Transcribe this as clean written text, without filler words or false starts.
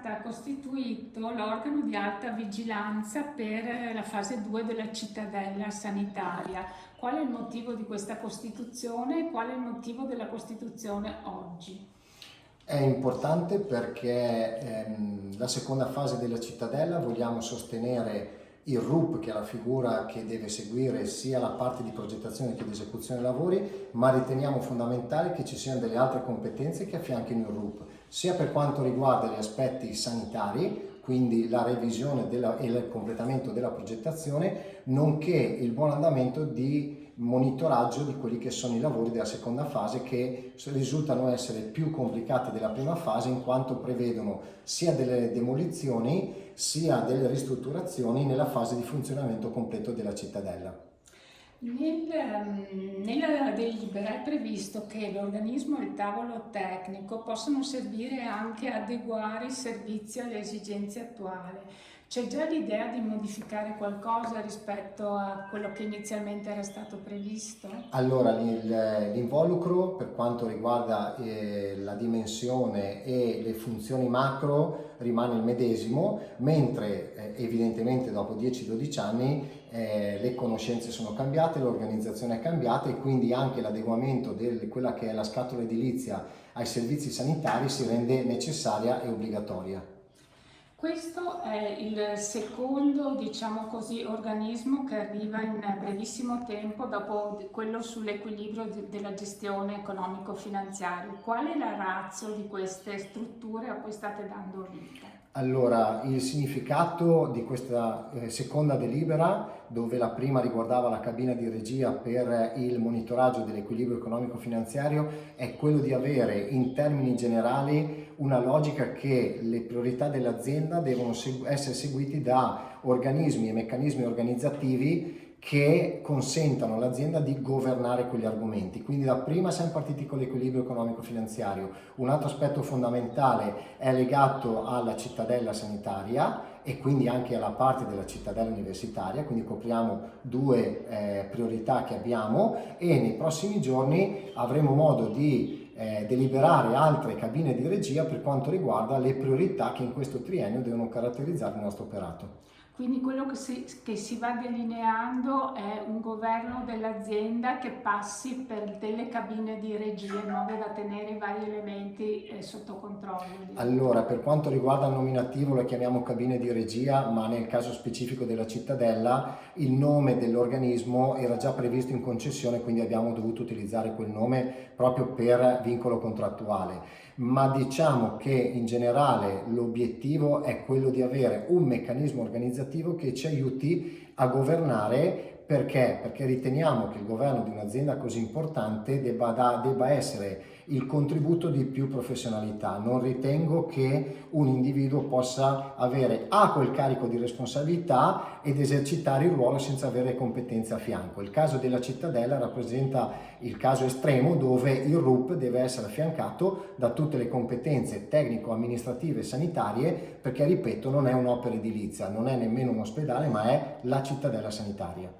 stata costituito l'organo di alta vigilanza per la fase 2 della cittadella sanitaria. Qual è il motivo di questa costituzione e qual è il motivo della costituzione oggi? È importante perché la seconda fase della cittadella vogliamo sostenere il RUP, che è la figura che deve seguire sia la parte di progettazione che di esecuzione dei lavori, ma riteniamo fondamentale che ci siano delle altre competenze che affianchino il RUP, sia per quanto riguarda gli aspetti sanitari, quindi la revisione e il completamento della progettazione, nonché il buon andamento di monitoraggio di quelli che sono i lavori della seconda fase, che risultano essere più complicati della prima fase, in quanto prevedono sia delle demolizioni sia delle ristrutturazioni nella fase di funzionamento completo della cittadella. Nella delibera è previsto che l'organismo e il tavolo tecnico possano servire anche a adeguare i servizi alle esigenze attuali. C'è già l'idea di modificare qualcosa rispetto a quello che inizialmente era stato previsto? Allora, l'involucro per quanto riguarda la dimensione e le funzioni macro rimane il medesimo, mentre evidentemente dopo 10-12 anni le conoscenze sono cambiate, l'organizzazione è cambiata e quindi anche l'adeguamento di quella che è la scatola edilizia ai servizi sanitari si rende necessaria e obbligatoria. Questo è il secondo, diciamo così, organismo che arriva in brevissimo tempo dopo quello sull'equilibrio della gestione economico-finanziaria. Qual è la ratio di queste strutture a cui state dando vita? Allora, il significato di questa seconda delibera, dove la prima riguardava la cabina di regia per il monitoraggio dell'equilibrio economico-finanziario, è quello di avere in termini generali una logica che le priorità dell'azienda devono essere seguite da organismi e meccanismi organizzativi che consentano all'azienda di governare quegli argomenti. Quindi da prima siamo partiti con l'equilibrio economico-finanziario. Un altro aspetto fondamentale è legato alla cittadella sanitaria e quindi anche alla parte della cittadella universitaria, quindi copriamo due priorità che abbiamo e nei prossimi giorni avremo modo di deliberare altre cabine di regia per quanto riguarda le priorità che in questo triennio devono caratterizzare il nostro operato. Quindi quello che si va delineando è un governo dell'azienda che passi per delle cabine di regia in modo da tenere i vari elementi sotto controllo. Allora, per quanto riguarda il nominativo lo chiamiamo cabine di regia, ma nel caso specifico della cittadella il nome dell'organismo era già previsto in concessione, quindi abbiamo dovuto utilizzare quel nome proprio per vincolo contrattuale. Ma diciamo che in generale l'obiettivo è quello di avere un meccanismo organizzativo che ci aiuti a governare. Perché? Perché riteniamo che il governo di un'azienda così importante debba essere il contributo di più professionalità. Non ritengo che un individuo possa avere quel carico di responsabilità ed esercitare il ruolo senza avere competenze a fianco. Il caso della cittadella rappresenta il caso estremo dove il RUP deve essere affiancato da tutte le competenze tecnico-amministrative e sanitarie, perché ripeto non è un'opera edilizia, non è nemmeno un ospedale, ma è la cittadella sanitaria.